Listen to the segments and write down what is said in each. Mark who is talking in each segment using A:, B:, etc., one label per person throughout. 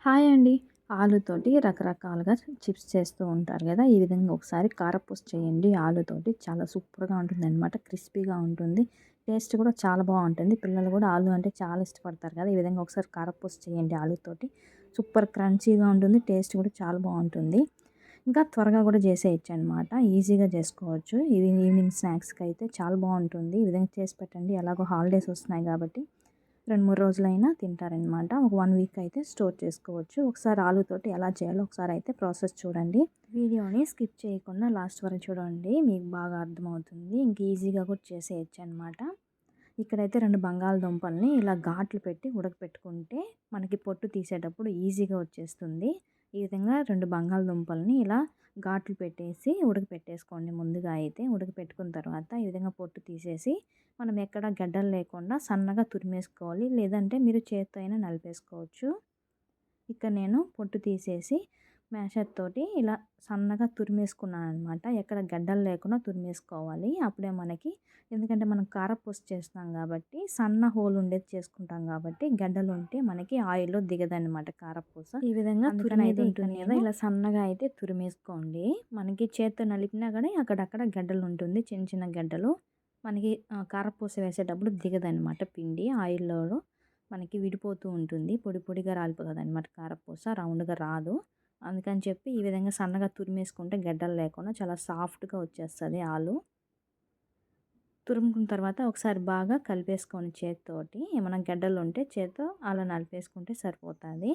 A: Hi అండి. ఆలుతోటి రకరకాలుగా chips చేస్తూ ఉంటారు గదా! ఈ విధంగా ఒకసారి కారపూస చేయండి ఆలుతోటి. చాలా సూపర్‌గా ఉంటుందనమాట. క్రిస్పీగా ఉంటుంది. టేస్ట్ కూడా చాలా బావుంటుంది. పిల్లలు కూడా ఆలు అంటే చాలా ఇష్టపడతారు కదా! ఈ విధంగా ఒకసారి కారపూస చేయండి ఆలుతోటి. సూపర్ క్రంచీగా ఉంటుంది. టేస్ట్ కూడా చాలా బావుంటుంది. ఇంకా త్వరగా కూడా చేసేయొచ్చనమాట. ఈజీగా చేసుకోవచ్చు. ఇది ఈవినింగ్ స్నాక్స్‌కైతే చాలా బావుంటుంది. ఈ విధంగా చేసి పెట్టండి. ఎలాగో హాలిడేస్ వస్తున్నాయి కాబట్టి 2, 3 రోజులైనా తింటారనమాట. ఒక 1 వీక్ అయితే స్టోర్ చేసుకోవచ్చు. ఒకసారి ఆలుతోటి ఎలా చేయాలో ఒకసారి ప్రాసెస్ చూడండి. వీడియోని స్కిప్ చేయకుండా లాస్ట్ వరకు చూడండి. మీకు బాగా అర్థమవుతుంది. ఇంక ఈజీగా కూడా చేసేయొచ్చనమాట. ఇక్కడైతే 2 బంగాళదుంపల్ని ఇలా ఘాట్లు పెట్టి ఉడకపెట్టుకుంటే మనకి పొట్టు తీసేటప్పుడు ఈజీగా వచ్చేస్తుంది. ఈ విధంగా 2 బంగాళదుంపల్ని ఇలా ఘాట్లు పెట్టేసి ఉడకపెట్టేసుకోండి ముందుగా అయితే. ఉడకపెట్టుకున్న తర్వాత ఈ విధంగా పొట్టు తీసేసి మనం ఎక్కడ గడ్డలు లేకుండా సన్నగా తురిమేసుకోవాలి. లేదంటే మీరు చేత్తో అయినా నలిపేసుకోవచ్చు. ఇక్కడ నేను పొట్టు తీసేసి మ్యాషర్ తోటి ఇలా సన్నగా తురిమేసుకున్నాననమాట. ఎక్కడ గడ్డలు లేకుండా తురిమేసుకోవాలి. అప్పుడే మనకి ఎందుకంటే మనం కారపూస చేస్తాం కాబట్టి సన్న హోల్ ఉండేది చేసుకుంటాం కాబట్టి గడ్డలుంటే మనకి ఆయిల్‌లో దిగదనమాట కారపూస. ఈ విధంగా తురిమేది ఉంటుంది కదా! ఇలా సన్నగా అయితే తురిమేసుకోండి. మనకి చేత్తో నలిపినా గాని అక్కడక్కడ గడ్డలుంటుంది. చిన్న చిన్న గడ్డలు. మనకి కారపూస వేసేటప్పుడు దిగదనమాట పిండి ఆయిల్‌లో మనకి విడిపోతూ ఉంటుంది. పొడి పొడిగా రాలిపోతదనమాట కారపూస. రౌండ్‌గా రాదు. అందుకని చెప్పి ఈ విధంగా సన్నగా తురిమేసుకుంటే గడ్డలు లేకుండా చాలా సాఫ్ట్‌గా వచ్చేస్తది ఆలు. తురుముకున్న తర్వాత ఒకసారి బాగా కలిపేసుకోండి చేత్తోటి. ఏమైనా గడ్డలుంటే చేత్తో అలా నలిపేసుకుంటే సరిపోతది.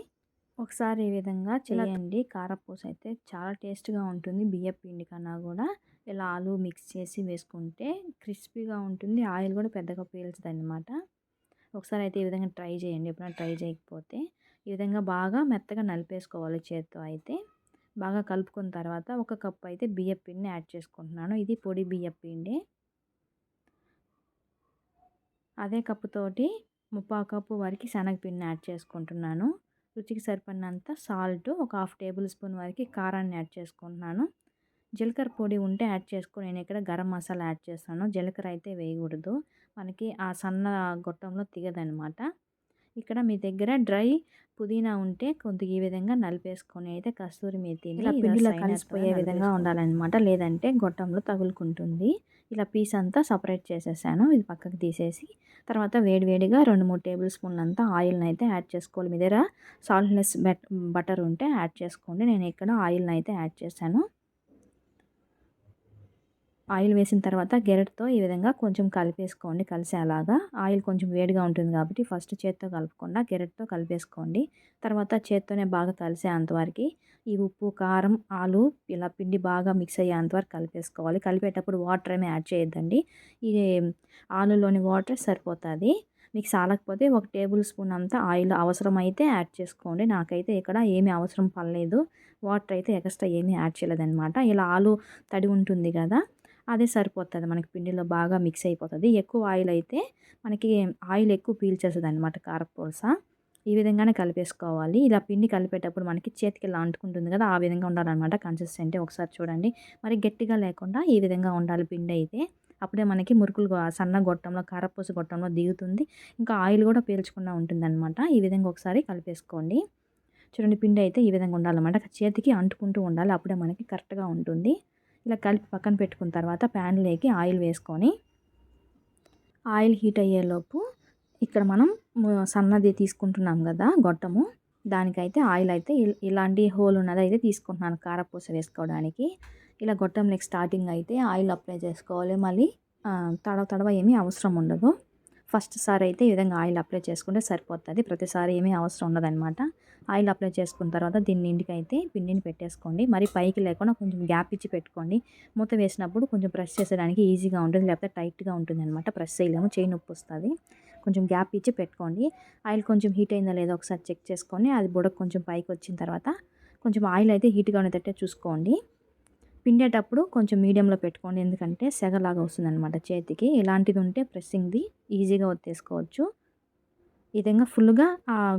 A: ఒకసారి ఈ విధంగా చేయండి. కారపూస అయితే చాలా టేస్ట్‌గా ఉంటుంది. బియ్యపు పిండి కన్నా గూడా ఇలా ఆలు మిక్స్ చేసి వేసుకుంటే క్రిస్పీగా ఉంటుంది. ఆయిల్ కూడా పెద్దగా పీల్చదనమాట. ఒకసారి అయితే ఈ విధంగా ట్రై చేయండి. ఎప్పుడైనా ట్రై చేయకపోతే ఈ విధంగా బాగా మెత్తగా నలిపేసుకోవాలి చేత్తో అయితే. బాగా కలుపుకున్న తర్వాత ఒక కప్ అయితే బియ్యపు పిండిని యాడ్ చేసుకుంటున్నాను. ఇది పొడి బియ్యపు పిండి. అదే కప్పుతోటి ముప్పావు కప్పు వరకు శనగపిండిని యాడ్ చేసుకుంటున్నాను. రుచికి సరిపడినంత సాల్ట్, ఒక హాఫ్ టేబుల్ స్పూన్ వరకు కారాన్ని యాడ్ చేసుకుంటున్నాను. జీలకర్ర పొడి ఉంటే యాడ్ చేసుకో. నేను ఇక్కడ గరం మసాలా యాడ్ చేస్తాను. జీలకర్ర అయితే వేయకూడదు. మనకి ఆ సన్న గొట్టంలో దిగదనమాట. ఇక్కడ మీ దగ్గర డ్రై పుదీనా ఉంటే కొద్దిగా ఈ విధంగా నలిపేసుకొని అయితే కస్తూరి మేతిని ఇలా పిండిలో కలిసిపోయే విధంగా ఉండాలన్నమాట. లేదంటే గొట్టంలో తగులుకుంటుంది. ఇలా పీస్ అంతా సపరేట్ చేసేసాను. ఇది పక్కకు తీసేసి తర్వాత వేడివేడిగా 2, 3 టేబుల్ స్పూన్లంతా ఆయిల్‌ని అయితే యాడ్ చేసుకోవాలి. మీ దగ్గర సాల్ట్‌లెస్ బటర్ ఉంటే యాడ్ చేసుకోండి. నేను ఇక్కడ ఆయిల్‌ని అయితే యాడ్ చేశాను. ఆయిల్ వేసిన తర్వాత గెరటితో ఈ విధంగా కొంచెం కలిపేసుకోండి కలిసేలాగా. ఆయిల్ కొంచెం వేడిగా ఉంటుంది కాబట్టి ఫస్ట్ చేత్తో కలపకుండా గెరటితో కలిపేసుకోండి. తర్వాత చేత్తోనే బాగా కలిసేంత వరకు ఈ ఉప్పు, కారం, ఆలు ఇలా పిండి బాగా మిక్స్ అయ్యేంత వరకు కలిపేసుకోవాలి. కలిపేటప్పుడు వాటర్ ఏమి యాడ్ చేయొద్దండి. ఈ ఆలులోని వాటర్ సరిపోతది. మీకు సాలకపోతే ఒక టేబుల్ స్పూన్ అంతా ఆయిల్ అవసరమైతే యాడ్ చేసుకోండి. నాకైతే ఇక్కడ ఏమీ అవసరం పడలేదు. వాటర్ అయితే ఎక్స్ట్రా ఏమీ యాడ్ చేయలేదనమాట. ఇలా ఆలు తడి ఉంటుంది కదా! అదే సరిపోతది. మనకి పిండిలో బాగా మిక్స్ అయిపోతది. ఎక్కువ ఆయిల్ అయితే మనకి ఆయిల్ ఎక్కువ పీల్చేస్తదనమాట కారపూస. ఈ విధంగానే కలిపేసుకోవాలి. ఇలా పిండి కలిపేటప్పుడు మనకి చేతికి ఇలా అంటుకుంటుంది కదా! ఆ విధంగా ఉండాలనమాట కన్సిస్టెంటీ. ఒకసారి చూడండి. మరి గట్టిగా లేకుండా ఈ విధంగా ఉండాలి పిండి అయితే. అప్పుడే మనకి మురుకులు సన్న గొట్టంలో కారపూస గొట్టంలో దిగుతుంది. ఇంకా ఆయిల్ కూడా పీల్చకుండా ఉంటుందనమాట. ఈ విధంగా ఒకసారి కలిపేసుకోండి. చూడండి పిండి అయితే ఈ విధంగా ఉండాలన్నమాట. చేతికి అంటుకుంటూ ఉండాలి. అప్పుడే మనకి కరెక్ట్‌గా ఉంటుంది. ఇలా కలిపి పక్కన పెట్టుకున్న తర్వాత ప్యాన్‌లోకి ఆయిల్ వేసుకొని ఆయిల్ హీట్ అయ్యేలోపు ఇక్కడ మనం సన్నది తీసుకుంటున్నాం కదా గొట్టము, దానికైతే ఆయిల్ అయితే ఇలాంటి హోల్ ఉన్నదైతే తీసుకుంటున్నాను కారపూస వేసుకోవడానికి. ఇలా గొట్టంలోకి స్టార్టింగ్ అయితే ఆయిల్ అప్లై చేసుకోవాలి. మళ్ళీ తడవ తడవ ఏమీ అవసరం ఉండదు. ఫస్ట్ సారి అయితే ఈ విధంగా ఆయిల్ అప్లై చేసుకుంటే సరిపోతుంది. ప్రతిసారి ఏమీ అవసరం ఉండదనమాట. ఆయిల్ అప్లై చేసుకున్న తర్వాత దీని నిండుకైతే పిండిని పెట్టేసుకోండి. మరి పైకి లేకుండా కొంచెం గ్యాప్ ఇచ్చి పెట్టుకోండి. మూత వేసినప్పుడు కొంచెం ప్రెస్ చేసేయడానికి ఈజీగా ఉంటుంది. లేకపోతే టైట్‌గా ఉంటుందనమాట. ప్రెస్ చేయలేము. చేయి నొప్పి వస్తది. కొంచెం గ్యాప్ ఇచ్చి పెట్టుకోండి. ఆయిల్ కొంచెం హీట్ అయిందో లేదో ఒకసారి చెక్ చేసుకొని అది బుడగ కొంచెం పైకి వచ్చిన తర్వాత కొంచెం ఆయిల్ అయితే హీట్‌గా ఉండేటట్టే చూసుకోండి. పిండేటప్పుడు కొంచెం మీడియంలో పెట్టుకోండి. ఎందుకంటే సెగలాగా వస్తుందనమాట చేతికి. ఇలాంటిది ఉంటే ప్రెస్సింగ్‌ది ఈజీగా ఒత్తేసుకోవచ్చు. ఈ విధంగా ఫుల్‌గా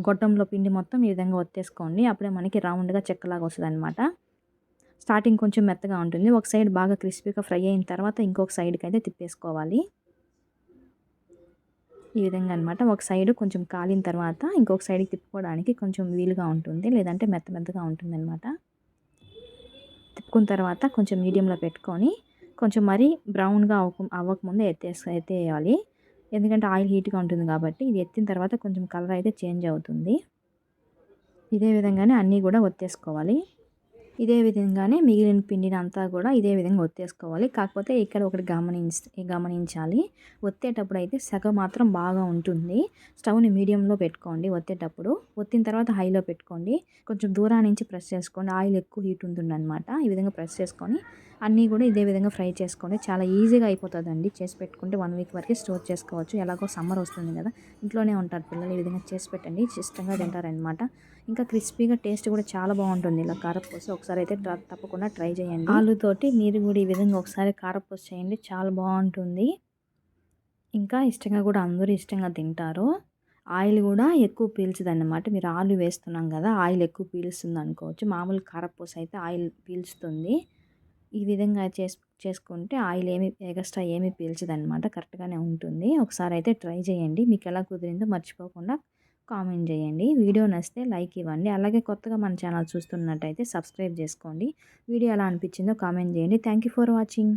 A: గొట్టంలో పిండి మొత్తం ఈ విధంగా ఒత్తేసుకోండి. అప్పుడే మనకి రౌండ్‌గా చెక్కలాగా వస్తదనమాట. స్టార్టింగ్ కొంచెం మెత్తగా ఉంటుంది. ఒక సైడ్ బాగా క్రిస్పీగా ఫ్రై అయిన తర్వాత ఇంకొక సైడ్‌కైతే తిప్పేసుకోవాలి. ఈ విధంగా అనమాట. ఒక సైడు కొంచెం కాలిన తర్వాత ఇంకొక సైడ్‌కి తిప్పుకోవడానికి కొంచెం వీలుగా ఉంటుంది. లేదంటే మెత్త మెత్తగా ఉంటుందనమాట. తిప్పుకున్న తర్వాత కొంచెం మీడియంలో పెట్టుకొని కొంచెం మరీ బ్రౌన్‌గా అవ్వకముందే ఎత్తేయాలి. ఎందుకంటే ఆయిల్ హీట్‌గా ఉంటుంది కాబట్టి ఇది ఎత్తిన తర్వాత కొంచెం కలర్ అయితే చేంజ్ అవుతుంది. ఇదే విధంగానే అన్నీ గూడా ఒత్తేసుకోవాలి. ఇదే విధంగానే మిగిలిన పిండినంతా గూడా ఇదే విధంగా ఒత్తేసుకోవాలి. కాకపోతే ఇక్కడ ఒకటి గమనించాలి. ఒత్తేటప్పుడైతే సెగ మాత్రం బాగా ఉంటుంది. స్టవ్‌ని మీడియంలో పెట్టుకోండి ఒత్తేటప్పుడు. ఒత్తిన తర్వాత హైలో పెట్టుకోండి. కొంచెం దూరం నుంచి ప్రెస్ చేసుకోండి. ఆయిల్ ఎక్కువ హీట్ ఉంటుందనమాట. ఈ విధంగా ప్రెస్ చేసుకొని అన్నీ గూడా ఇదే విధంగా ఫ్రై చేసుకోండి. చాలా ఈజీగా అయిపోతదండి. చేసి పెట్టుకుంటే 1 వీక్ వరకే స్టోర్ చేసుకోవచ్చు. ఎలాగో సమ్మర్ వస్తుంది గదా! ఇంట్లోనే ఉంటారు పిల్లలు. ఈ విధంగా చేసి పెట్టండి. ఇష్టంగా తింటారనమాట. ఇంకా క్రిస్పీగా టేస్ట్ కూడా చాలా బాగుంటుంది ఇలా కారపూస. ఒకసారి అయితే తప్పకుండా ట్రై చేయండి. ఆలుతోటి మీరు కూడా ఈ విధంగా ఒకసారి కారపూస చేయండి. చాలా బాగుంటుంది. ఇంకా ఇష్టంగా కూడా అందరూ ఇష్టంగా తింటారు. ఆయిల్ కూడా ఎక్కువ పీల్చదన్నమాట. మీరు ఆలు వేస్తున్నాం కదా, ఆయిల్ ఎక్కువ పీలుస్తుంది అనుకోవచ్చు. మామూలు కారపూస అయితే ఆయిల్ పీల్చుతుంది. ఈ విధంగా చేసుకుంటే ఆయిల్ ఎగస్ట్రా ఏమీ పీల్చదనమాట. కరెక్ట్‌గానే ఉంటుంది. ఒకసారి అయితే ట్రై చేయండి. మీకు ఎలా కుదిరిందో మర్చిపోకుండా కామెంట్ చేయండి. వీడియో నచ్చితే లైక్ ఇవ్వండి. అలాగే కొత్తగా మన ఛానల్ చూస్తున్నట్టయితే సబ్స్క్రైబ్ చేసుకోండి. వీడియో ఎలా అనిపించిందో కామెంట్ చేయండి. Thank you for watching.